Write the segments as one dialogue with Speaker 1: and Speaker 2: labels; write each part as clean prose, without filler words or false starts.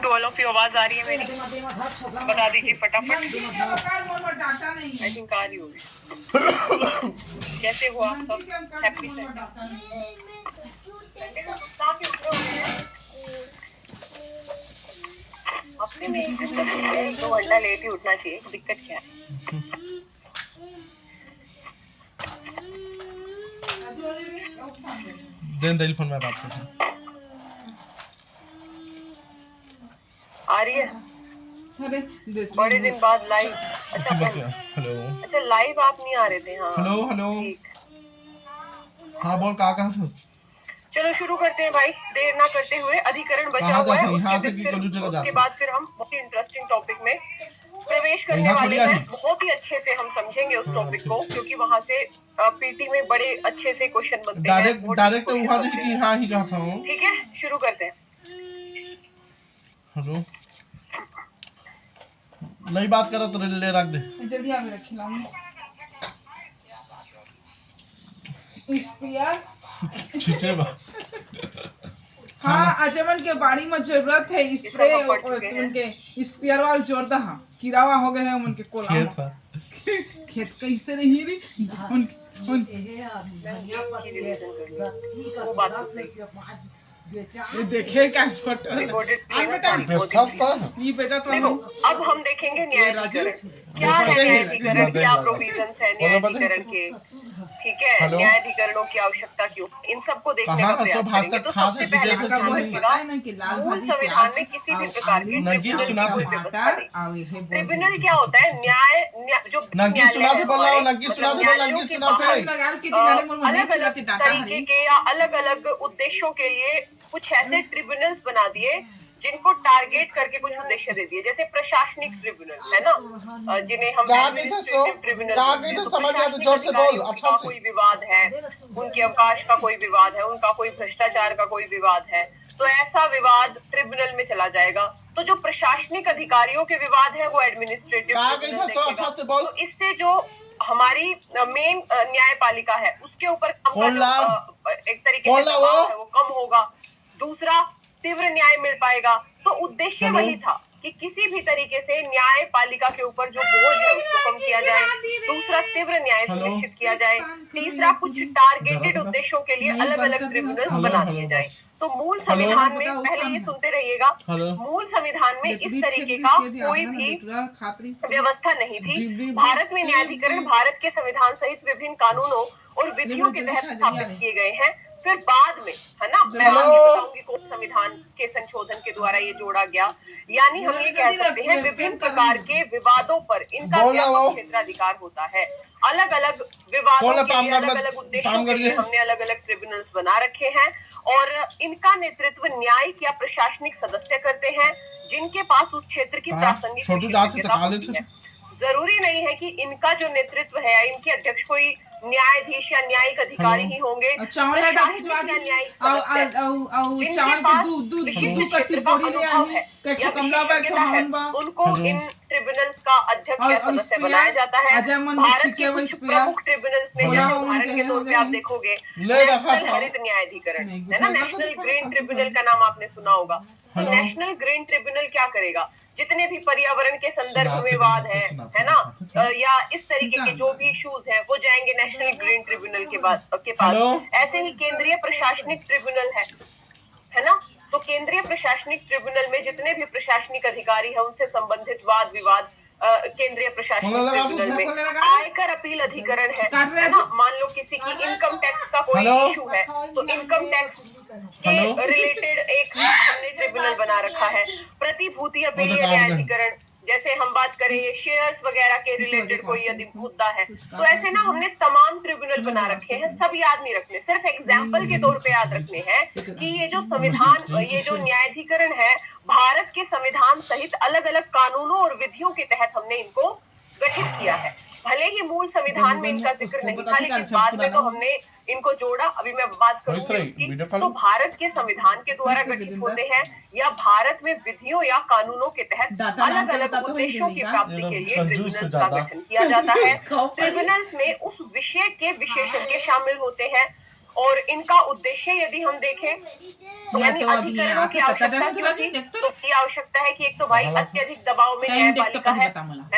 Speaker 1: To all of you, आवाज आ रही है मेरी? बता दीजिए फटाफट। आई थिंक आ रही होगी। कैसे हो आप सब? Happy Sunday. हफ्ते में एक दिन तक 2 घंटा लेट ही उठना चाहिए, दिक्कत क्या है?
Speaker 2: फोन में बात करते हैं।
Speaker 1: आ रही है बड़े दिन बाद लाइव। अच्छा
Speaker 2: हेलो।
Speaker 1: अच्छा लाइव आप नहीं आ रहे थे? हाँ
Speaker 2: हेलो हेलो। हाँ बोल कहाँ
Speaker 1: चलो शुरू करते हैं भाई, देर ना करते हुए। अधिकरण बचा हुआ है, उसके बाद फिर हम बहुत ही इंटरेस्टिंग टॉपिक में प्रवेश करने वाले हैं। बहुत ही अच्छे से हम समझेंगे उस टॉपिक को, क्योंकि वहाँ से पीटी में बड़े अच्छे से क्वेश्चन बनते हैं।
Speaker 2: डायरेक्ट वहाँ से कि हाँ ही कहा था वो।
Speaker 1: ठीक है शुरू करते हैं।
Speaker 2: हेलो नहीं बात करा तो ले रख दे
Speaker 3: जल्दी आगे रख खिलाऊंगी। स्पेयर हाँ अजमन के बाड़ी में जरूरत है स्प्रे उनके स्पेयर वाल जोरदा हाँ कीड़ावा हो गए हैं उनके कोला खेत कैसे नहीं रही ये देखे क्या फोटो ये बेटा तो
Speaker 1: अब हम देखेंगे न्यायाधिकरण क्या है, न्यायाधिकरण क्या प्रोविजंस है न्यायाधिकरण के। ठीक है, न्यायाधिकरणों की आवश्यकता क्यों, इन सबको देखने का प्रयास करेंगे। तो सबसे पहले मूल संविधान में किसी भी प्रकार के ट्रिब्यूनल क्या होता है? न्याय जो अलग अलग तरीके के या अलग अलग उद्देश्यों के लिए कुछ ऐसे ट्रिब्यूनल्स बना दिए जिनको टारगेट करके कुछ उद्देश्य दे दिए। जैसे प्रशासनिक ट्रिब्यूनल है ना, जिन्हें हम ट्रिब्यूनल का कोई विवाद है, उनके अवकाश का कोई विवाद है, उनका कोई भ्रष्टाचार का कोई विवाद है, तो ऐसा विवाद ट्रिब्यूनल में चला जाएगा। तो जो प्रशासनिक अधिकारियों के विवाद है वो एडमिनिस्ट्रेटिव तो इससे जो हमारी मेन न्यायपालिका है उसके ऊपर एक तरीके से दबाव है वो कम होगा। दूसरा तीव्र न्याय मिल पाएगा। तो उद्देश्य वही था कि किसी भी तरीके से न्यायपालिका के ऊपर जो बोझ है उसको कम किया जाए। दूसरा तीव्र न्याय सुनिश्चित किया जाए। तीसरा कुछ टारगेटेड उद्देश्यों के लिए अलग अलग ट्रिब्यूनल बना दिए जाए। तो मूल संविधान में पहले ये सुनते रहिएगा, मूल संविधान में इस तरीके का कोई भी व्यवस्था नहीं थी। भारत में न्यायाधिकरण भारत के संविधान सहित विभिन्न कानूनों और विधियों के तहत स्थापित किए गए हैं। फिर बाद में है ना, मैं आपको बताऊंगी कौन संविधान के संशोधन के द्वारा ये जोड़ा गया। यानी हम ये कह सकते हैं विभिन्न प्रकार के विवादों पर इनका व्यापक क्षेत्राधिकार होता है। अलग अलग विवादों के लिए अलग अलग उद्देश्यों के लिए हमने अलग अलग ट्रिब्यूनल्स बना रखे हैं और इनका नेतृत्व न्यायिक या प्रशासनिक सदस्य करते हैं जिनके पास उस क्षेत्र की प्रासंगिक है। जरूरी नहीं है कि इनका जो नेतृत्व है, इनके अध्यक्ष कोई न्यायाधीश या न्यायिक अधिकारी ही होंगे। उनको इन ट्रिब्यूनल्स का अध्यक्ष या सदस्य बनाया जाता है। भारत के कुछ प्रमुख ट्रिब्यूनल्स में जैसे उदाहरण के तौर पे आप देखोगे नेशनल हरित न्यायाधिकरण है ना, नेशनल ग्रीन ट्रिब्यूनल का नाम आपने सुना होगा। तो नेशनल ग्रीन ट्रिब्यूनल क्या करेगा? जितने भी पर्यावरण के संदर्भ में वाद है ना, या इस तरीके के जो भी इश्यूज हैं वो जाएंगे नेशनल ग्रीन ट्रिब्यूनल के पास। ऐसे ही केंद्रीय प्रशासनिक ट्रिब्यूनल है ना, तो केंद्रीय प्रशासनिक ट्रिब्यूनल में जितने भी प्रशासनिक अधिकारी हैं उनसे संबंधित वाद विवाद केंद्रीय प्रशासनिक ट्रिब्यूनल में। आयकर अपील अधिकरण है ना, मान लो किसी की इनकम टैक्स का कोई इशू है तो इनकम टैक्स के रिलेटेड एक हमने ट्रिब्यूनल बना रखा है। प्रतिभूति अपील न्यायाधिकरण, जैसे हम बात करें ये शेयर्स वगैरह के रिलेटेड कोई यदि मुद्दा है तो ऐसे ना हमने तमाम ट्रिब्यूनल बना रखे हैं। सब याद नहीं रखने, सिर्फ एग्जाम्पल के तौर पे याद रखने हैं कि ये जो संविधान, ये जो न्यायाधिकरण है भारत के संविधान सहित अलग अलग कानूनों और विधियों के तहत हमने इनको गठित किया है। भले ही मूल संविधान में इनका जिक्र नहीं था लेकिन बाद में तो हमने इनको जोड़ा। अभी मैं बात करूंगी तो भारत के संविधान के द्वारा गठित होते हैं या भारत में विधियों या कानूनों के तहत अलग अलग उद्देश्यों की प्राप्ति के लिए ट्रिब्यूनल्स का गठन किया जाता है। ट्रिब्यूनल्स में उस विषय के विशेषज्ञ शामिल होते हैं और इनका उद्देश्य यदि हम देखें तो यानी अधिकरणों की आवश्यकता क्यों थी? तो की आवश्यकता है कि एक तो भाई अत्यधिक दबाव में न्यायपालिका है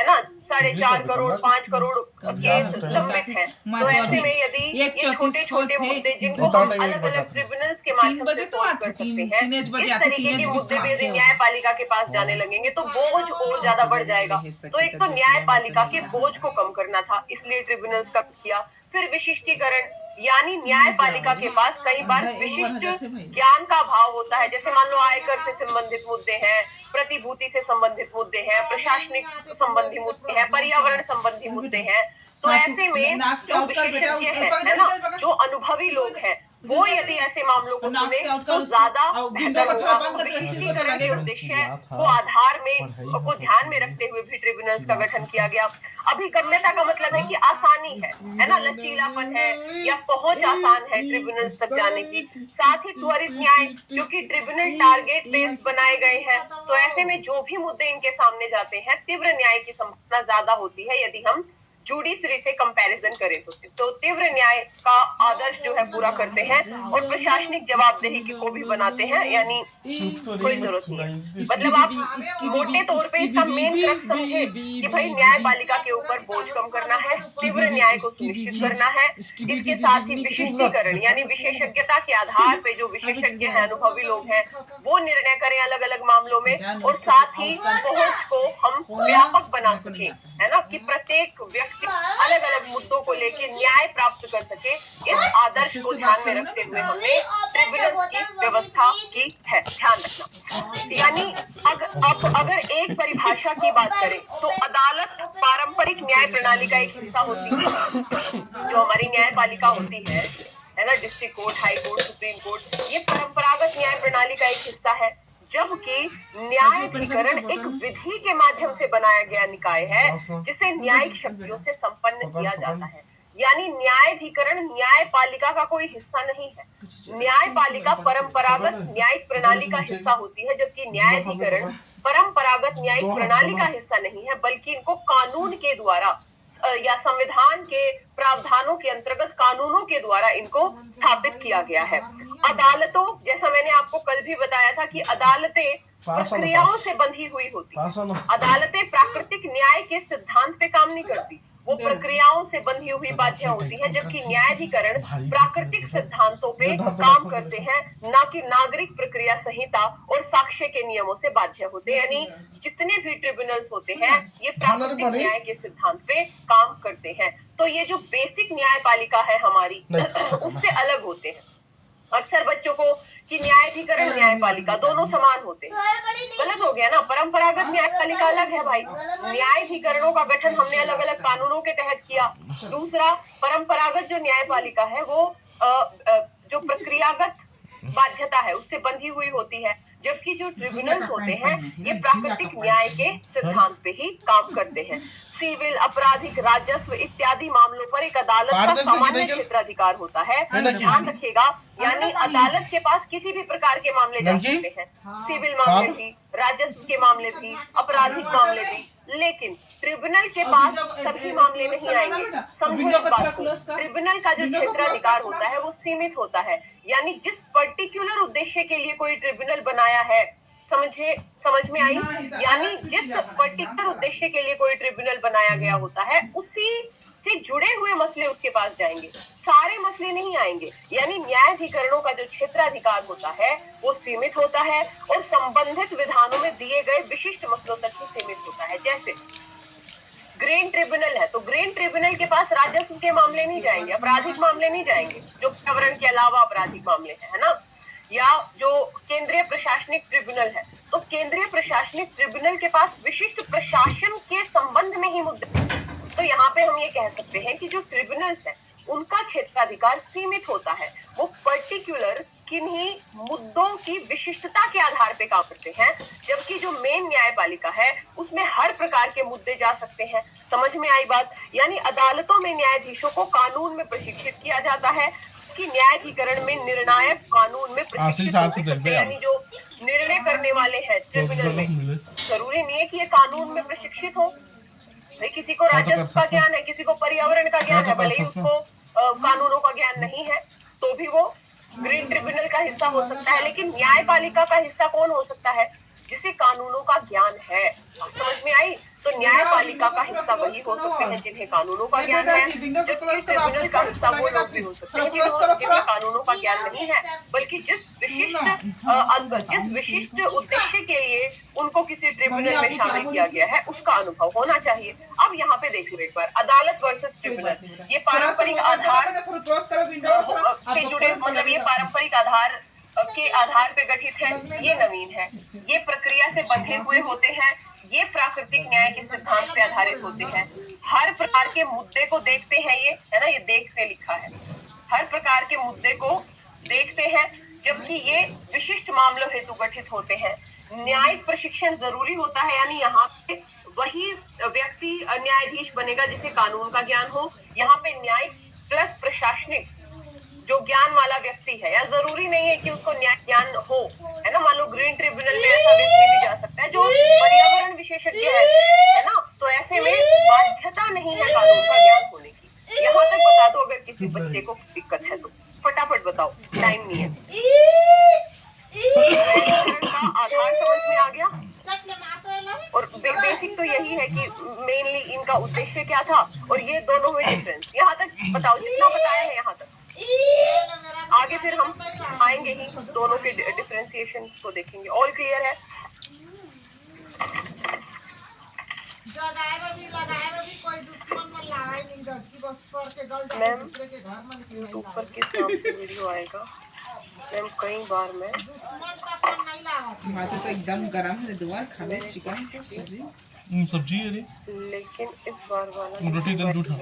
Speaker 1: ना, 4.5 करोड़ 5 करोड़ केस लंबित हैं। तो ऐसे में यदि ये छोटे छोटे मुद्दे जिनको हम अलग अलग ट्रिब्यूनल्स के माध्यम से सॉल्व कर सकते हैं, इस तरीके के मुद्दे भी यदि न्यायपालिका के पास जाने लगेंगे तो बोझ और ज्यादा बढ़ जाएगा। तो एक तो न्यायपालिका के बोझ को कम करना था, इसलिए ट्रिब्यूनल्स का किया। फिर विशिष्टीकरण, यानी न्यायपालिका के पास कई बार विशिष्ट ज्ञान का अभाव होता है। जैसे मान लो आयकर से संबंधित मुद्दे हैं, प्रतिभूति से संबंधित मुद्दे हैं, प्रशासनिक संबंधी मुद्दे हैं, पर्यावरण संबंधी मुद्दे हैं। तो ऐसे में जो विशेषज्ञ है ना, जो अनुभवी लोग हैं, वो यदि ऐसे मामलों को सुने तो ज्यादा बेहतर होगा। विशिष्टीकरण के उद्देश्य को आधार में को ध्यान में रखते हुए भी ट्रिब्यूनल्स का गठन किया गया। अभिगम्यता का मतलब है कि आसानी है ना, लचीलापन है या पहुंच आसान है ट्रिब्यूनल्स तक जाने की। साथ ही त्वरित न्याय, क्योंकि ट्रिब्यूनल टारगेट बेस्ड बनाए गए हैं, तो ऐसे में जो भी मुद्दे इनके सामने जाते हैं, तीव्र न्याय की संभावना ज्यादा होती है यदि हम जुडिशरी से कंपैरिजन करें तो तीव्र न्याय का आदर्श जो है पूरा करते हैं और प्रशासनिक जवाबदेही को भी बनाते हैं, यानी कोई जरूरत नहीं है। मतलब आप मोटे तौर पे इसका मेन क्रक्स समझे कि भाई न्यायपालिका के ऊपर बोझ कम करना है, तीव्र न्याय को सुनिश्चित करना है। इसके साथ ही विशिष्टीकरण, यानी विशेषज्ञता के आधार पे जो विशेषज्ञ हैं, अनुभवी लोग हैं, वो निर्णय करें अलग अलग मामलों में, और साथ ही पहुंच को हम व्यापक बना सके, है ना, कि प्रत्येक व्यक्ति अलग अलग मुद्दों को लेकर न्याय प्राप्त कर सके। इस आदर्श को ध्यान में रखते हुए हमने ट्रिब्यूनल की व्यवस्था की है, ध्यान रखना। यानी अगर एक परिभाषा की बात करें तो अदालत पारंपरिक न्याय प्रणाली का एक हिस्सा होती है। जो हमारी न्यायपालिका होती है ना, district court, high court, supreme court, ये परंपरागत न्याय प्रणाली का एक हिस्सा है। जबकि न्यायाधिकरण एक विधि के माध्यम से बनाया गया निकाय है जिसे न्यायिक शक्तियों से संपन्न किया जाता है। यानी न्यायाधिकरण न्यायपालिका का कोई हिस्सा नहीं है। न्यायपालिका परंपरागत न्यायिक प्रणाली का हिस्सा होती है, जबकि न्यायाधिकरण परंपरागत न्यायिक प्रणाली का हिस्सा नहीं है, बल्कि इनको कानून के द्वारा या संविधान के प्रावधानों के अंतर्गत कानूनों के द्वारा इनको स्थापित किया गया है। अदालतों, जैसा मैंने आपको कल भी बताया था कि अदालतें प्रक्रियाओं से बंधी हुई होती। अदालतें प्राकृतिक न्याय के सिद्धांत पे काम नहीं करती, वो प्रक्रियाओं से बंधी हुई बाध्य होती है। जबकि न्यायाधिकरण प्राकृतिक सिद्धांतों पे काम करते हैं, ना कि नागरिक प्रक्रिया संहिता और साक्ष्य के नियमों से बाध्य होते हैं। यानी जितने भी ट्रिब्यूनल्स होते हैं ये प्राकृतिक न्याय के सिद्धांत पे काम करते हैं। तो ये जो बेसिक न्यायपालिका है हमारी उससे अलग होते हैं। अक्सर बच्चों को कि न्यायाधिकरण न्यायपालिका दोनों समान होते हैं, गलत हो गया ना। परंपरागत न्यायपालिका अलग है भाई, न्यायाधिकरणों का गठन हमने अलग अलग कानूनों के तहत किया। दूसरा, परंपरागत जो न्यायपालिका है वो जो प्रक्रियागत बाध्यता है उससे बंधी हुई होती है, जबकि जो ट्रिब्यूनल्स होते हैं ये प्राकृतिक न्याय के सिद्धांत पे ही काम करते हैं। सिविल, आपराधिक, राजस्व इत्यादि मामलों पर एक अदालत का सामान्य क्षेत्राधिकार होता है, ध्यान रखिएगा। यानी अदालत के पास किसी भी प्रकार के मामले जा सकते हैं, सिविल मामले भी, राजस्व के मामले भी, आपराधिक मामले भी, लेकिन ट्रिब्यूनल के पास सभी मामले नहीं आएंगे। समझो इस बात को, ट्रिब्यूनल का जो क्षेत्राधिकार होता है वो सीमित होता है। यानी जिस पर्टिकुलर उद्देश्य के लिए कोई ट्रिब्यूनल बनाया है, समझ में आई? यानी जिस पर्टिकुलर उद्देश्य के लिए कोई ट्रिब्यूनल बनाया गया होता है उसी से जुड़े हुए मसले उसके पास जाएंगे, सारे मसले नहीं आएंगे। यानी न्यायाधिकरणों का जो क्षेत्राधिकार होता है वो सीमित होता है और संबंधित विधानों में दिए गए विशिष्ट मसलों तक ही सीमित होता है। जैसे ग्रेन ट्रिब्यूनल है तो ग्रेन ट्रिब्यूनल के पास राजस्व के मामले नहीं जाएंगे, आपराधिक मामले नहीं जाएंगे, जो पर्यावरण के अलावा आपराधिक मामले है ना। या जो केंद्रीय प्रशासनिक ट्रिब्यूनल है तो केंद्रीय प्रशासनिक ट्रिब्यूनल के पास विशिष्ट प्रशासन के संबंध में ही मुद्दे। तो यहाँ पे हम ये कह सकते हैं कि जो ट्रिब्यूनल्स है उनका क्षेत्राधिकार सीमित होता है, वो पर्टिकुलर किन्हीं मुद्दों की विशिष्टता के आधार पे काम करते हैं। जबकि जो मेन न्यायपालिका है उसमें हर प्रकार के मुद्दे जा सकते हैं। समझ में आई बात? यानी अदालतों में न्यायाधीशों को कानून में प्रशिक्षित किया जाता है कि न्यायाधिकरण में निर्णायक कानून में प्रशिक्षित, यानी जो निर्णय करने वाले हैं ट्रिब्यूनल में, जरूरी नहीं है कि ये कानून में प्रशिक्षित हो। किसी को राजस्व का ज्ञान है, किसी को पर्यावरण का ज्ञान है, भले ही उसको कानूनों का ज्ञान नहीं है, तो भी वो ग्रीन ट्रिब्यूनल का हिस्सा हो सकता है। लेकिन न्यायपालिका का हिस्सा कौन हो सकता है? जिसे कानूनों का ज्ञान है। समझ में आई? तो न्यायपालिका का हिस्सा वही हो सकते हैं जिन्हें कानूनों का ज्ञान है, जबकि ट्रिब्यूनल का हिस्सा वो लोग भी हो सकते हैं जिन्हें कानूनों का ज्ञान नहीं है, बल्कि जिस विशिष्ट उद्देश्य के लिए उनको किसी ट्रिब्यूनल में शामिल किया गया है उसका अनुभव होना चाहिए। अब यहाँ पे देख लो एक बार, अदालत वर्सेस ट्रिब्यूनल। ये पारंपरिक आधार से जुड़े, मतलब ये पारंपरिक आधार के आधार पे गठित है, ये नवीन है। ये प्रक्रिया से बंधे हुए होते हैं, ये प्राकृतिक न्याय के सिद्धांत पे आधारित होते हैं। हर प्रकार के मुद्दे को देखते हैं, ये है ना, ये देखते लिखा है, हर प्रकार के मुद्दे को देखते हैं, जबकि ये विशिष्ट मामलों हेतु गठित होते हैं। न्यायिक प्रशिक्षण जरूरी होता है, यानी यहाँ पे वही व्यक्ति न्यायाधीश बनेगा जिसे कानून का ज्ञान हो। यहाँ पे न्यायिक प्लस प्रशासनिक जो ज्ञान वाला व्यक्ति है, या जरूरी नहीं है कि उसको न्याय ज्ञान हो, है ना। मान लो ग्रीन ट्रिब्यूनल में ऐसा व्यक्ति भी जा सकता है जो पर्यावरण विशेषज्ञ है ना, तो ऐसे में बाध्यता नहीं है कानून का ज्ञान होने की। यहाँ तक बता दो, अगर किसी बच्चे को दिक्कत है तो फटाफट बताओ, टाइम नहीं है। का आधार समझ में आ गया, और बेसिक तो यही है कि मेनली इनका उद्देश्य क्या था और ये दोनों में डिफरेंस। यहाँ तक बताओ, जितना बताया है यहाँ तक। आगे फिर हम आएंगे ही, दोनों के डिफरेंशिएशन को देखेंगे। ऑल क्लियर है? मैम यूट्यूब पर किस नाम से वीडियो आएगा? मैम कई बार मैं
Speaker 3: तो एकदम गरम है, दोबारा खाने चिकन की
Speaker 2: सब्जी है रे,
Speaker 1: लेकिन इस बार वाला
Speaker 2: रोटी दल दूठा।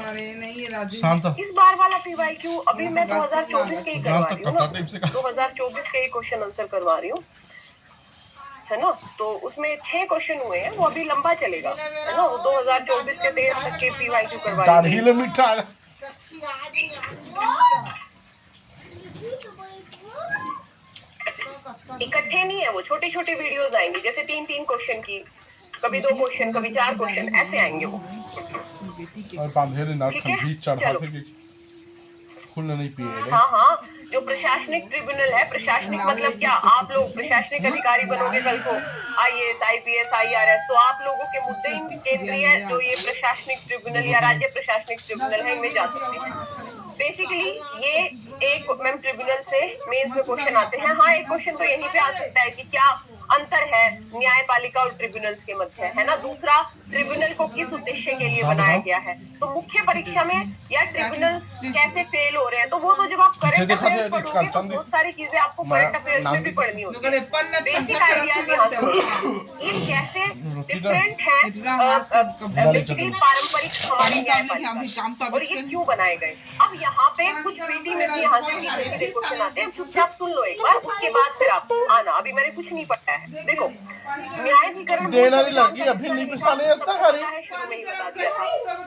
Speaker 3: अरे नहीं राजू,
Speaker 2: शांत।
Speaker 1: इस बार वाला PYQ अभी मैं 2024 के ही करवा रही हूँ, 2024 के ही क्वेश्चन आंसर करवा रही हूँ, है ना। तो उसमें 6 क्वेश्चन हुए हैं, वो अभी लंबा चलेगा, है ना। वो 2024 के 13 तक के PYQ करवा रही हूँ।
Speaker 2: मीठा
Speaker 1: इकट्ठे नहीं है वो, छोटी छोटी वीडियोस आएंगी, जैसे 3-3 क्वेश्चन की, कभी 2 क्वेश्चन, कभी 4 क्वेश्चन, ऐसे आएंगे वो।
Speaker 2: और बांधे ना
Speaker 1: ठीक है,
Speaker 2: ठंडी चढ़ा
Speaker 1: चलो।
Speaker 2: के खुलना नहीं पिए।
Speaker 1: हाँ हाँ, जो प्रशासनिक ट्रिब्यूनल है, प्रशासनिक मतलब क्या, आप लोग प्रशासनिक अधिकारी बनोगे कल को, IAS, IPS, IRS, तो आप लोगों के मुद्दे केंद्रीय जो ये प्रशासनिक ट्रिब्यूनल या राज्य प्रशासनिक ट्रिब्यूनल है, इनमें जा सकते हैं। बेसिकली ये एक मैम ट्रिब्यूनल से मेंस में क्वेश्चन आते हैं। हाँ, एक क्वेश्चन तो यहीं पे आ सकता है कि क्या अंतर है न्यायपालिका और ट्रिब्यूनल्स के मध्य, है ना। दूसरा, ट्रिब्यूनल को किस उद्देश्य के लिए बनाया गया है। तो मुख्य परीक्षा में या ट्रिब्यूनल कैसे फेल हो रहे हैं, तो वो तो जब आप करंट अफेयर्स पढ़ोगे तो बहुत सारी चीजें आपको करंट अफेयर्स में भी पढ़नी होती है। बेसिक आइडियाज यहाँ से ये कैसे डिफरेंट है बेसिकली पारंपरिक हमारे न्यायपालिका, और ये क्यों बनाए गए। अब यहाँ पे कुछ पीटी में भी यहाँ से क्वेश्चन आते हैं, चुपचाप सुन लो एक बार, उसके बाद फिर आप आना। अभी मैंने कुछ नहीं पढ़ा है। देखो, न्यायाधिकरण
Speaker 2: देना नहीं लगी अभी नहीं पिसाने ऐसा करी।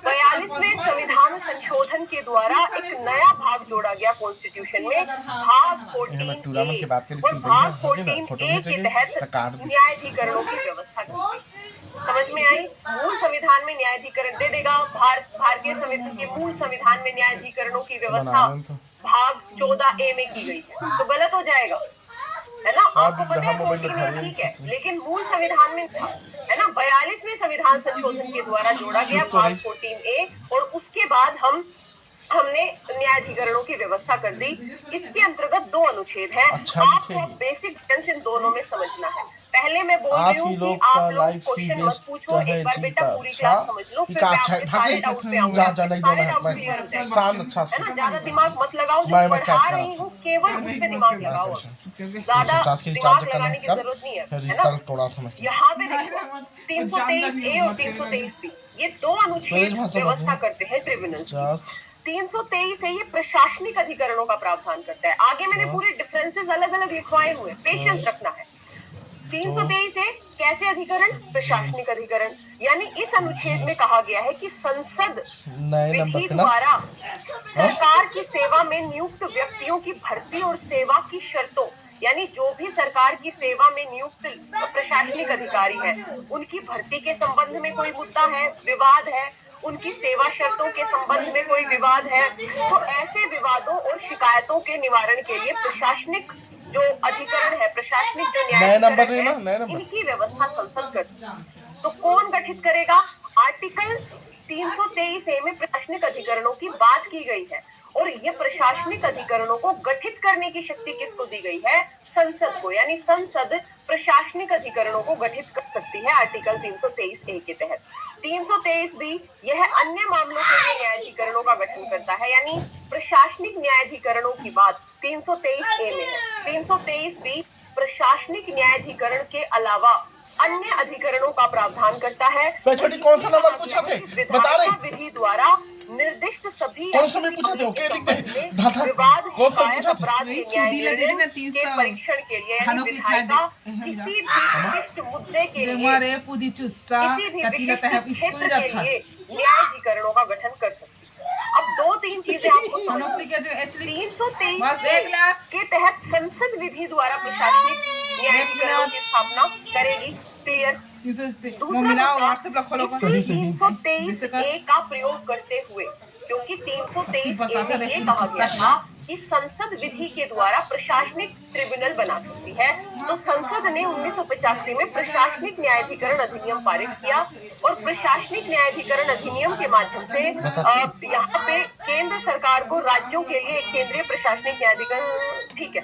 Speaker 1: 42वें संविधान संशोधन के द्वारा एक नया भाग जोड़ा गया कॉन्स्टिट्यूशन में, भाग 14A, और भाग 14A के तहत न्यायाधिकरणों की व्यवस्था की। समझ में आई? मूल संविधान में न्यायाधिकरण दे देगा, भारतीय संविधान के मूल संविधान में न्यायाधिकरणों की व्यवस्था भाग 14A में की गई है, तो गलत हो जाएगा, है ना। आपको पता है 14A ठीक है, लेकिन मूल संविधान में था, है ना। 42वें संविधान संशोधन के द्वारा जोड़ा गया भाग 14A, और उसके बाद हमने न्यायाधिकरणों की व्यवस्था कर दी। इसके अंतर्गत 2 अनुच्छेद हैं। आपको बेसिक डिफरेंस इन दोनों में समझना है। पहले मैं बोल रही हूँ कि आप लोग क्वेश्चन मत पूछो, एक बार बेटा पूरी क्लास समझ लो, फिर मैं आपके सारे डाउट पे आऊंगा, सारे डाउट क्लियर हो जाएंगे, है ना। ज्यादा दिमाग मत लगाओ, जो पढ़ा रही हूँ केवल उस पे दिमाग लगाओ, ज्यादा दिमाग लगाने की जरूरत नहीं है, है ना। यहाँ पे देखो 323A और 323B, ये 2 अनुच्छेद व्यवस्था करते हैं ट्रिब्यूनल्स की। 323 है, ये प्रशासनिक अधिकरणों का प्रावधान करता है। आगे मैंने पूरे डिफरेंसेस अलग अलग लिखवाए हुए, पेशेंस रखना है। 323 है कैसे अधिकरण, प्रशासनिक अधिकरण, यानी इस अनुच्छेद में कहा गया है कि संसद विधि द्वारा सरकार की सेवा में नियुक्त व्यक्तियों की भर्ती और सेवा की शर्तों, यानी जो भी सरकार की सेवा में नियुक्त प्रशासनिक अधिकारी हैं, उनकी भर्ती के संबंध में कोई मुद्दा है, विवाद है, उनकी सेवा शर्तों के संबंध में कोई विवाद है, तो ऐसे विवादों और शिकायतों के निवारण के लिए प्रशासनिक जो अधिकरण है, प्रशासनिक जो न्यायाधिकरण है, इनकी व्यवस्था संसद करती है। तो कौन गठित करेगा? आर्टिकल 323A में प्रशासनिक अधिकरणों की बात की गई है और ये प्रशासनिक अधिकरणों को गठित करने की शक्ति किसको दी गई है? संसद को। यानी संसद प्रशासनिक अधिकरणों को गठित कर सकती है आर्टिकल 323A के तहत। 323B यह अन्य मामलों के लिए न्यायाधिकरणों का गठन करता है, यानी प्रशासनिक न्यायाधिकरणों की बात 323A में है। 323B प्रशासनिक न्यायाधिकरण के अलावा अन्य अधिकरणों का प्रावधान करता है।
Speaker 2: छोटी कौन सा नंबर पूछा थे बता रहे?
Speaker 1: विधि द्वारा निर्दिष्ट सभी
Speaker 2: कौन सा में पूछा थे? ओके लिख दे।
Speaker 1: विवाद
Speaker 2: कौन सा
Speaker 1: शिकायत
Speaker 2: पूछा
Speaker 1: अपराध के न्यायालय के परीक्षण के लिए यानी विधायिका किसी भी विशिष्ट मुद्दे के लिए किसी भी विशिष्ट क्षेत्र के लिए न्यायाधिकरणों का गठन कर सकती है। अब 2-3 चीजें आपको 323 के तहत संसद विधि द्वारा प्रशासनिक न्यायाधिकरणों की स्थापना करेगी। क्लियर? 323A का प्रयोग करते हुए, क्योंकि 323A में ये कहा गया था कि संसद विधि के द्वारा प्रशासनिक ट्रिब्यूनल बना सकती है, तो संसद ने 1985 में प्रशासनिक न्यायाधिकरण अधिनियम पारित किया और प्रशासनिक न्यायाधिकरण अधिनियम के माध्यम से यहाँ पे केंद्र सरकार को राज्यों के लिए एक केंद्रीय प्रशासनिक न्यायाधिकरण, ठीक है,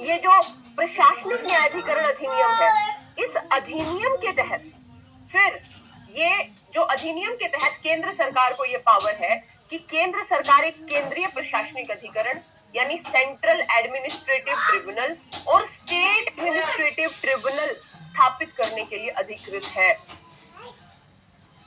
Speaker 1: ये जो प्रशासनिक न्यायाधिकरण अधिनियम है, इस अधिनियम के तहत फिर ये जो अधिनियम के तहत केंद्र सरकार को ये पावर है कि केंद्र सरकार एक केंद्रीय प्रशासनिक अधिकरण यानी सेंट्रल एडमिनिस्ट्रेटिव ट्रिब्यूनल और स्टेट एडमिनिस्ट्रेटिव ट्रिब्यूनल स्थापित करने के लिए अधिकृत है।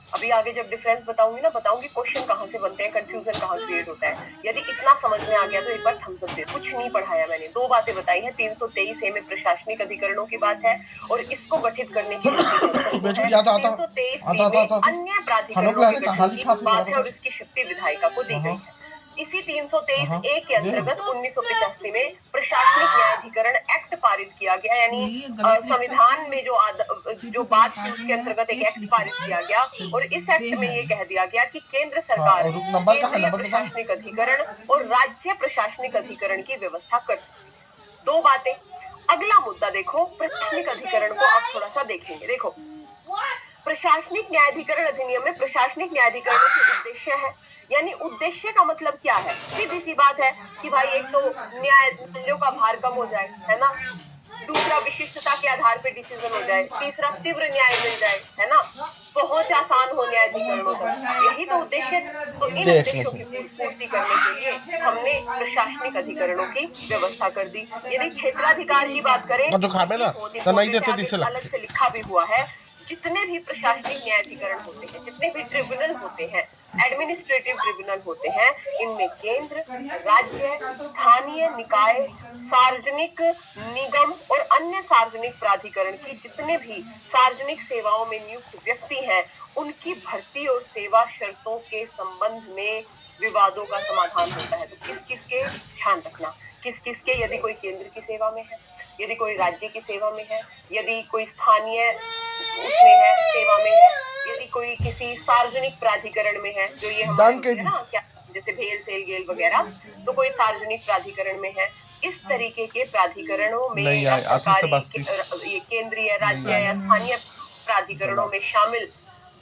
Speaker 1: अभी आगे जब डिफरेंस बताऊंगी ना, बताऊंगी क्वेश्चन कहाँ से बनते हैं, कंफ्यूजन कहाँ क्रिएट होता है। यदि इतना समझ में आ गया तो एक बार थम्स अप दे। कुछ नहीं पढ़ाया मैंने, 2 बातें बताई हैं। 323A में प्रशासनिक अधिकरणों की बात है और इसको गठित करने की 323B में अन्य प्राधिकरणों के गठन की बात है और इसकी शक्ति विधायिका को दी गई है। इसी 323A के अंतर्गत 1985 में प्रशासनिक न्यायाधिकरण एक्ट पारित किया गया, यानी संविधान में जो बात थी उसके अंतर्गत एक एक्ट पारित किया गया और इस एक्ट में ये कह दिया गया कि केंद्र सरकार केंद्रीय प्रशासनिक अधिकरण और राज्य प्रशासनिक अधिकरण की व्यवस्था कर सकती। 2 बातें। अगला मुद्दा देखो, प्रशासनिक अधिकरण को आप थोड़ा सा देखेंगे। देखो, प्रशासनिक न्यायाधिकरण अधिनियम में प्रशासनिक न्यायाधिकरणों के उद्देश्य है, यानी उद्देश्य का मतलब क्या है? सीधी सी बात है कि भाई एक तो न्यायालयों का भार कम हो जाए, है ना, दूसरा विशिष्टता के आधार पे डिसीजन हो जाए, तीसरा तीव्र न्याय मिल जाए, है ना, पहुंच आसान हो न्यायाधिकरणों तक, यही तो उद्देश्य। तो इन उद्देश्यों की पूर्ति करने के लिए हमने प्रशासनिक अधिकरणों की व्यवस्था कर दी। यदि क्षेत्राधिकार की बात करें तो अलग से लिखा भी हुआ है, जितने भी प्रशासनिक न्यायाधिकरण होते हैं, जितने भी ट्रिब्यूनल होते हैं, एडमिनिस्ट्रेटिव ट्रिब्यूनल होते हैं, इनमें केंद्र, राज्य, स्थानीय निकाय, सार्वजनिक निगम और अन्य सार्वजनिक प्राधिकरण की जितने भी सार्वजनिक सेवाओं में नियुक्त व्यक्ति हैं, उनकी भर्ती और सेवा शर्तों के संबंध में विवादों का समाधान होता है। तो किस किस के ध्यान रखना, किस किस के, यदि कोई केंद्र की सेवा में है, यदि कोई राज्य की सेवा में है, यदि कोई स्थानीय उसमें है, सेवा में है, यदि कोई किसी सार्वजनिक प्राधिकरण में है, जो ये हमारे ना क्या जैसे भेल सेल गेल वगैरह, तो कोई सार्वजनिक प्राधिकरण में है, इस तरीके के प्राधिकरणों में ये केंद्रीय, राज्य या स्थानीय प्राधिकरणों में शामिल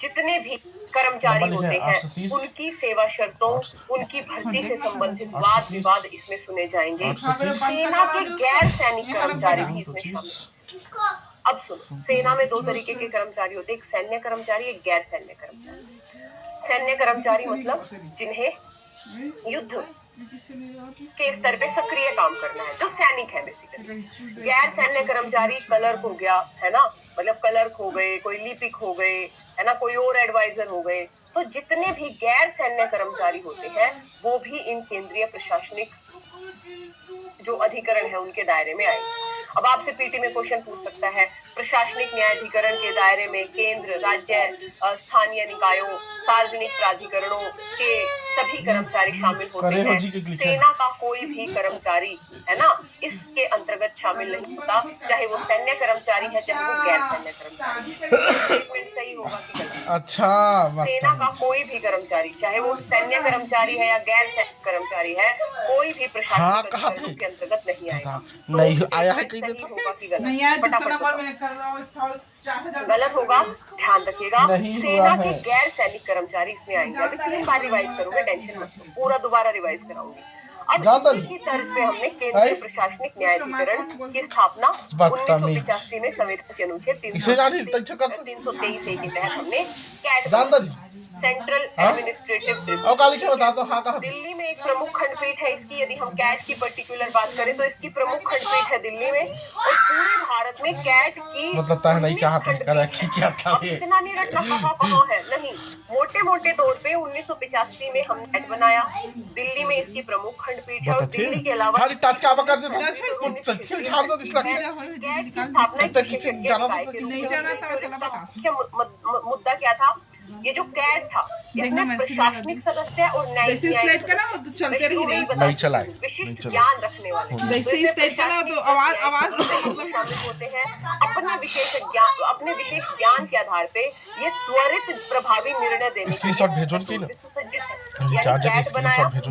Speaker 1: जितने भी कर्मचारी होते हैं, उनकी सेवा शर्तों, उनकी भर्ती से संबंधित वाद विवाद इसमें सुने जाएंगे। सेना के गैर सैनिक कर्मचारी भी इसमें शामिल। अब सुनो, सेना में 2 तरीके के कर्मचारी होते हैं, एक सैन्य कर्मचारी, एक गैर सैन्य कर्मचारी। सैन्य कर्मचारी मतलब जिन्हें युद्ध के स्तर पे सक्रिय काम करना है, जो सैनिक है बेसिकली। गैर सैन्य कर्मचारी क्लर्क हो गया, है ना, मतलब क्लर्क हो गए, कोई लिपिक हो गए, है ना, कोई और एडवाइजर हो गए। तो जितने भी गैर सैन्य कर्मचारी होते हैं वो भी इन केंद्रीय प्रशासनिक जो अधिकरण है उनके दायरे में आएंगे। अब आपसे पीटी में क्वेश्चन पूछ सकता है, प्रशासनिक न्यायाधिकरण के दायरे में केंद्र, राज्य, स्थानीय निकायों, सार्वजनिक प्राधिकरणों के सभी कर्मचारी शामिल होते हैं, सेना का कोई भी कर्मचारी, है ना, इसके अंतर्गत शामिल नहीं होता, चाहे वो सैन्य कर्मचारी है, चाहे वो गैर सैन्य कर्मचारी है। सही होगा कि गलत?
Speaker 2: अच्छा
Speaker 1: सेना का कोई भी कर्मचारी, चाहे वो सैन्य कर्मचारी है या गैर सैन्य कर्मचारी है, कोई भी प्रशासनिक अधिकारियों के अंतर्गत नहीं आएगा।
Speaker 2: नहीं आया है कहीं
Speaker 1: सही होगा कि गलत?
Speaker 3: नहीं आया, दूसरा
Speaker 1: फटाफट
Speaker 3: नंबर
Speaker 1: बताओ।
Speaker 3: में कर रहा हूँ 4,000
Speaker 1: गलत होगा, ध्यान रखिएगा।
Speaker 2: नहीं हुआ
Speaker 1: सेना
Speaker 2: है।
Speaker 1: के गैर सैनिक कर्मचारी इसमें आएंगे। अभी 3 बार रिवाइज करूंगे, टेंशन मत लो, पूरा दोबारा रिवाइज कराऊंगी। अब इसी की तर्ज पे हमने केंद्रीय प्रशासनिक न्यायाधिकरण की स्थापना 1985 में संविधान के अनुच्छेद 323 के तहत हमने CAT, Central Administrative Tribunal. Delhi में एक प्रमुख खंडपीठ है इसकी। यदि हम कैट की पर्टिकुलर बात करें तो इसकी प्रमुख खंडपीठ है दिल्ली में, और पूरे भारत में कैट की
Speaker 2: मतलब नहीं चाहता
Speaker 1: इतना नहीं रटना कहाँ है, नहीं, मोटे मोटे तौर पे 1985 में हम कैट बनाया। दिल्ली में इसकी प्रमुख खंडपीठ है, और दिल्ली के अलावा मुद्दा क्या था? ये जो कैट था इसमें प्रशासनिक सदस्य और न्यायिक विशिष्ट ज्ञान रखने वाले शामिल होते हैं। अपने विशेष ज्ञान के आधार पे ये त्वरित प्रभावी निर्णय देने
Speaker 2: स्क्रीनशॉट भेजो कि ना रिचार्ज के स्क्रीनशॉट भेजो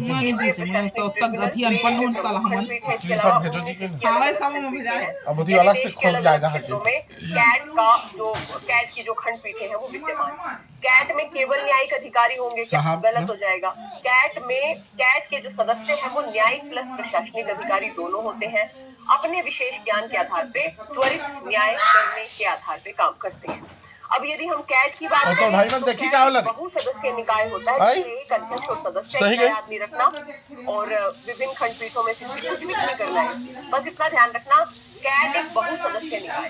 Speaker 3: तो तक गति अनपढ़ हो साला हमन
Speaker 2: स्क्रीनशॉट भेजो जी के
Speaker 3: हां भाई सब में भेजा है।
Speaker 2: अब वो अलग से खोल जाएगा
Speaker 1: कैट की जो खंडपीठें हैं वो विद्यमान। कैट में केवल न्यायिक अधिकारी होंगे, गलत हो जाएगा। कैट के जो सदस्य हैं वो न्यायिक प्लस प्रशासनिक अधिकारी दोनों होते हैं। अपने विशेष ज्ञान के आधार पे त्वरित न्याय करने के आधार पे काम करते हैं। अब यदि हम कैट की बात करें
Speaker 2: भाई मैं देखी क्या वाला
Speaker 1: बहु सदस्यीय निकाय होता है, एक अध्यक्ष और सदस्य याद नहीं रखना, और विभिन्न खंडपीठों में से कुछ भी नहीं करना है, बस इतना ध्यान रखना। कैट एक बहु सदस्य निकाय,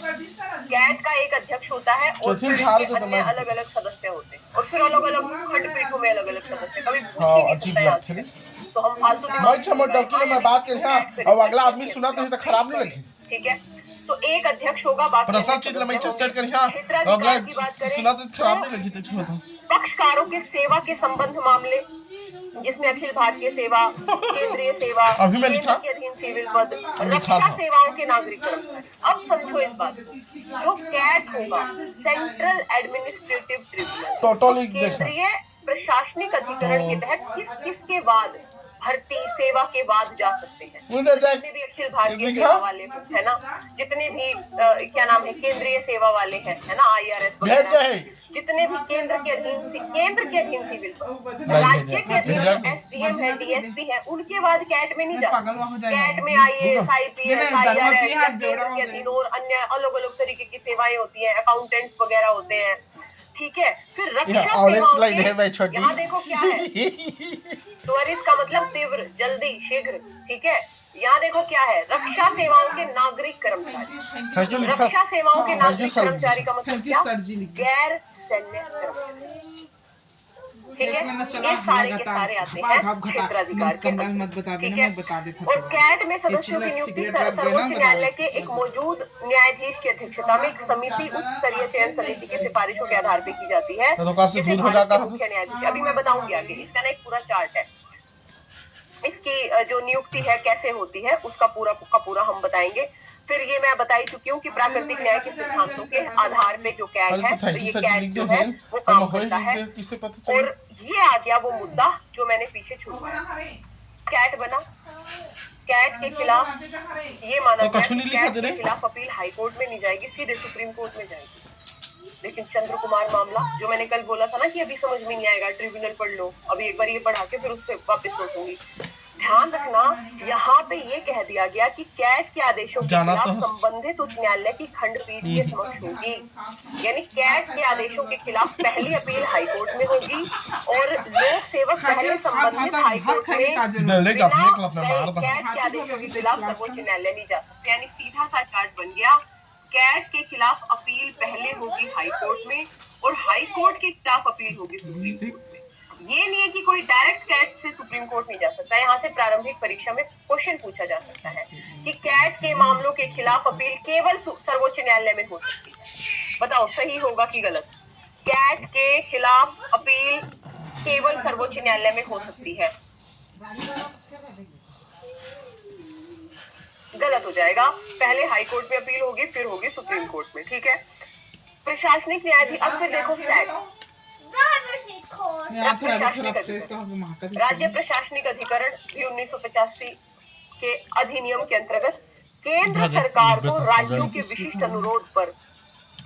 Speaker 1: कैट का एक अध्यक्ष होता है और फिर अलग अलग सदस्य होते हैं, और फिर अलग अलग खंडपीठों में अलग अलग सदस्य। कभी तो हम फालतू
Speaker 2: मैं बात करें और अगला आदमी सुना तो खराब नहीं लगी,
Speaker 1: ठीक है? तो एक अध्यक्ष होगा, बाकी
Speaker 2: सुना तो खराब नहीं लगी तो
Speaker 1: पक्षकारों के सेवा के संबंध मामले, जिसमें अखिल भारतीय सेवा, केंद्रीय सेवा, केंद्र के अधीन सिविल पद, रक्षा सेवाओं के नागरिक कर्मचारी। अब समझो इस बात को, जो कैट होगा सेंट्रल एडमिनिस्ट्रेटिव ट्रिब्यूनल, केंद्रीय प्रशासनिक अधिकरण के तहत किस के बाद भर्ती सेवा के बाद जा सकते हैं। जितने भी अखिल भारतीय सेवा वाले है ना, जितने भी क्या नाम है केंद्रीय सेवा वाले हैं, है ना, IRS वगैरह, जितने भी केंद्र के अधीन सिविल, राज्य के अधीन SDM है, DSP है, उनके बाद कैट में नहीं जाते। कैट में IAS, IPS, IRS केंद्र के अधीन और अन्य अलग अलग तरीके की सेवाएं होती है, अकाउंटेंट्स वगैरह होते हैं, ठीक है? फिर रक्षा सेवाओं यहाँ देखो क्या है, त्वरित का मतलब तीव्र, जल्दी, शीघ्र, ठीक है? यहाँ देखो क्या है, रक्षा सेवाओं के नागरिक कर्मचारी। रक्षा सेवाओं के नागरिक कर्मचारी का मतलब क्या? गैर सैन्य कर्मचारी, ठीक है? ये सारे के सारे आते हैं क्षेत्राधिकार के अंतर्गत, ठीक है? और कैट में सदस्यों की नियुक्ति सर्वोच्च न्यायालय के एक मौजूद न्यायाधीश की अध्यक्षता में एक समिति, उच्च स्तरीय चयन समिति के सिफारिशों के आधार पर की जाती है। मुख्य न्यायाधीश, अभी मैं बताऊंगी आगे, इसका ना एक पूरा चार्ट है, इसकी जो नियुक्ति है कैसे होती है उसका पूरा हम बताएंगे। फिर ये मैं बता ही चुकी हूँ कि प्राकृतिक न्याय के सिद्धांतों के आधार पे जो कैट है, तो ये कैट जो है वो काम करता है। और ये आ गया वो मुद्दा जो मैंने पीछे छुड़वाया। कैट बना, कैट के खिलाफ ये माना गया कि कैट के खिलाफ अपील हाई कोर्ट में नहीं जाएगी, सीधे सुप्रीम कोर्ट में जाएगी। लेकिन चंद्र कुमार मामला जो मैंने कल बोला था ना कि अभी समझ में नहीं आएगा, ट्रिब्यूनल पढ़ लो, अभी एक बार ये पढ़ा के फिर उस पर वापस सोचूंगी। ध्यान रखना, यहाँ पे ये कह दिया गया कि कैट के आदेशों के खिलाफ संबंधित उच्च न्यायालय की खंडपीठ के समक्ष होगी। यानी कैट के आदेशों के खिलाफ पहली अपील हाई कोर्ट में होगी और लोक सेवक पहले संबंधित हाई कोर्ट में कैट के आदेशों के खिलाफ सर्वोच्च न्यायालय नहीं जा सकते। यानी सीधा सा चार्ट बन गया, कैट के खिलाफ अपील पहले होगी हाई कोर्ट में और हाई कोर्ट के खिलाफ अपील होगी सुप्रीम कोर्ट में। ये नहीं है कि कोई डायरेक्ट कैट से सुप्रीम कोर्ट नहीं जा सकता। यहाँ से प्रारंभिक परीक्षा में क्वेश्चन पूछा जा सकता है कि कैट के मामलों के खिलाफ अपील केवल सर्वोच्च न्यायालय में हो सकती है। बताओ सही होगा कि गलत? कैट के खिलाफ अपील केवल सर्वोच्च न्यायालय में हो सकती है, गलत हो जाएगा। पहले हाई कोर्ट में अपील होगी, फिर होगी सुप्रीम कोर्ट में, ठीक है? प्रशासनिक न्यायाधीश, अब फिर देखो राज्य प्रशासनिक अधिकरण भी 1985 के अधिनियम के अंतर्गत केंद्र सरकार को राज्यों के विशिष्ट अनुरोध पर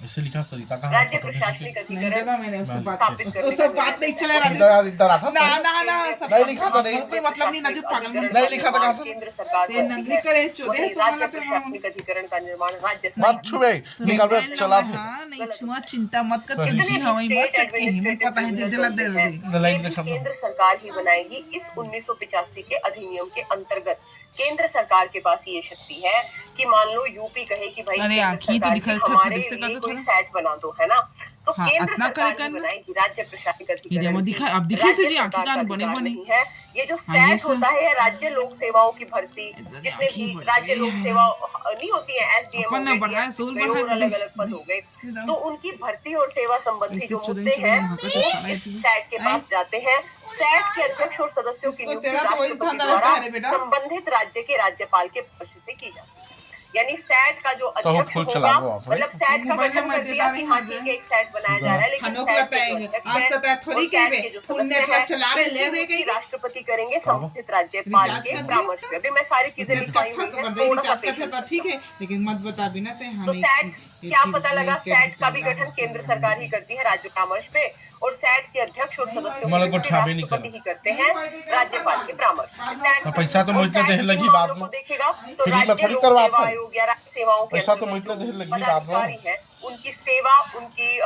Speaker 2: इसे लिखा सरिता का
Speaker 1: राज्य प्रशासनिक अधिकरण
Speaker 3: मैंने उससे बात
Speaker 1: स्थापित करने
Speaker 3: उससे बात नहीं चले रहा
Speaker 2: इधर आता
Speaker 3: ना ना ना सब
Speaker 2: नहीं लिखा था नहीं
Speaker 3: कोई मतलब नहीं ना जो पागल
Speaker 2: नहीं लिखा था कहा था
Speaker 1: केंद्र सरकार
Speaker 3: ते नंगली करे चोदे
Speaker 1: वहीं
Speaker 3: तुम्हाला
Speaker 1: राज्य
Speaker 3: ते
Speaker 1: प्रशासनिक अधिकरण का निर्माण राज्य
Speaker 2: मत छुए निकल बे चला फिर
Speaker 3: हाँ नहीं छुआ चिंता मत कर के जी हवाई मत चटके हिम्मत पता है दे दिला दे दे
Speaker 2: लाइन देखा
Speaker 1: केंद्र सरकार ही बनाएगी। इस 1985 के अधिनियम के अंतर्गत केंद्र सरकार के पास ये शक्ति है कि मान लो यूपी कहे कि भाई
Speaker 3: अरे
Speaker 1: केंद्र
Speaker 3: आँखी तो
Speaker 1: सरकार
Speaker 3: दिखा
Speaker 1: की
Speaker 3: था,
Speaker 1: हमारे
Speaker 3: पुलिस से कर
Speaker 1: लिए
Speaker 3: दो
Speaker 1: कोई
Speaker 3: थोड़ा।
Speaker 1: सेट बना दो, है ना, तो
Speaker 3: हाँ,
Speaker 1: केंद्र
Speaker 3: अपना
Speaker 1: सरकार
Speaker 3: करे
Speaker 1: ही
Speaker 3: करना।
Speaker 1: बनाएगी राज्य प्रशासनिक
Speaker 3: ये
Speaker 1: अधिकरण
Speaker 3: देखो
Speaker 1: की।
Speaker 3: दिखा अब दिखे से जी
Speaker 1: राज्य
Speaker 3: आँखी
Speaker 1: सरकार
Speaker 3: कान
Speaker 1: का
Speaker 3: बने
Speaker 1: अधिकार
Speaker 3: बने
Speaker 1: नहीं है। ये जो
Speaker 3: हाँ, ये
Speaker 1: सेट होता है राज्य लोक सेवाओं की भर्ती, जितने
Speaker 3: आँखी
Speaker 1: भी
Speaker 3: बड़ी
Speaker 1: राज्य
Speaker 3: है।
Speaker 1: लोक सेवा नहीं होती है, एसडीएम
Speaker 3: अपन ने बढ़ाया, सोल बढ़ाया,
Speaker 1: अलग अलग पद हो गए, तो उनकी भर्ती और सेवा संबंधी
Speaker 3: इससे
Speaker 1: जो
Speaker 3: चुदन
Speaker 1: मुद्दे
Speaker 3: चुदन
Speaker 1: हैं
Speaker 3: यहाँ पे
Speaker 1: वो
Speaker 3: तो सारा
Speaker 1: इस
Speaker 3: है।
Speaker 1: सैट के पास जाते हैं। सैट के अध्यक्ष और सदस्यों की
Speaker 3: इसको
Speaker 1: नियुक्ति
Speaker 3: तेरा तो वही
Speaker 1: राष्ट्रपति
Speaker 3: स्थान
Speaker 1: द्वारा
Speaker 3: रहता है रे बेटा।
Speaker 1: संबंधित राज्य के राज्यपाल के पक्ष से की जाती है। यानी सैट का जो
Speaker 2: तो
Speaker 1: अध्यक्ष
Speaker 2: फुल
Speaker 1: होगा,
Speaker 2: चला वो आप,
Speaker 1: मतलब सैट का
Speaker 3: मोबाइल
Speaker 1: गठन
Speaker 3: में
Speaker 1: कर दिया कि हाँ ठीक है एक सैट बनाया जा रहा है, लेकिन
Speaker 3: हनोक
Speaker 1: सैट
Speaker 3: लगता
Speaker 1: के जो
Speaker 3: है
Speaker 1: अध्यक्ष
Speaker 3: आज
Speaker 1: हैं,
Speaker 3: तक थोड़ी
Speaker 1: वो
Speaker 3: कही
Speaker 1: सैट
Speaker 3: बे
Speaker 1: के जो
Speaker 3: फुल
Speaker 1: सदस्य
Speaker 3: नेटवर्क
Speaker 1: हैं,
Speaker 3: चला रहे ले रहे
Speaker 1: उनकी
Speaker 3: कहीं
Speaker 1: राष्ट्रपति करेंगे संबंधित राज्यपाल
Speaker 3: रिचार्ज
Speaker 1: के
Speaker 3: कर दिया
Speaker 1: परामर्श
Speaker 3: इसका?
Speaker 1: पे। अभी मैं सारी चीजें
Speaker 3: इसने
Speaker 1: लिखवाई
Speaker 3: कट्ठा
Speaker 1: हुई
Speaker 3: से
Speaker 1: हैं,
Speaker 3: कर दे
Speaker 1: थोड़ा सा
Speaker 3: रिचार्ज करते
Speaker 1: पेशेंस
Speaker 3: तो ठीक है लेकिन मत बता भी ना ते
Speaker 1: तो
Speaker 3: हमें
Speaker 1: सैट क्या पता लगा, सैट का भी गठन केंद्र सरकार ही करती है राज्य परामर्श पे, और सैट के अध्यक्ष और सदस्यों
Speaker 2: मतलब
Speaker 1: की
Speaker 2: को ठाबे नहीं
Speaker 1: राष्ट्रपति ही करते हैं राज्यपाल के परामर्श पे।
Speaker 2: पैसा तो मुझे देने लगी बाद में,
Speaker 1: देखेगा तो
Speaker 2: फ्री में
Speaker 1: राज्य
Speaker 2: थोड़ी
Speaker 1: लोक
Speaker 2: करवा
Speaker 1: सेवा
Speaker 2: था।
Speaker 1: आयोग या राज्य सेवाओं के
Speaker 2: पैसा तो
Speaker 1: अंतर्गत
Speaker 2: मुझे देने
Speaker 1: जो
Speaker 2: लगी बाद में।
Speaker 1: पदाधिकारी हैं, उनकी सेवा, उनकी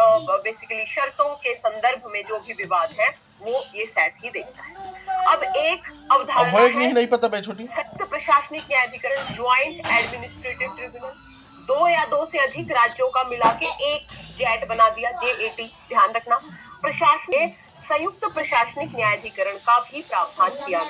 Speaker 1: बेसिकली शर्तों के संदर्भ में जो भी विवाद है वो ये सैट ही देखता है। अब एक
Speaker 2: अब
Speaker 1: अवधारणा
Speaker 2: होएगी
Speaker 1: है
Speaker 2: नहीं पता बे छोटी
Speaker 1: संयुक्त प्रशासनिक न्यायाधिकरण, ज्वाइंट एडमिनिस्ट्रेटिव ट्रिब्यूनल। 2 या 2 से अधिक राज्यों का मिला के एक जैट बना दिया, JAT, ध्यान रखना। प्रशासन संयुक्त प्रशासनिक न्यायाधिकरण का भी प्रावधान किया गया।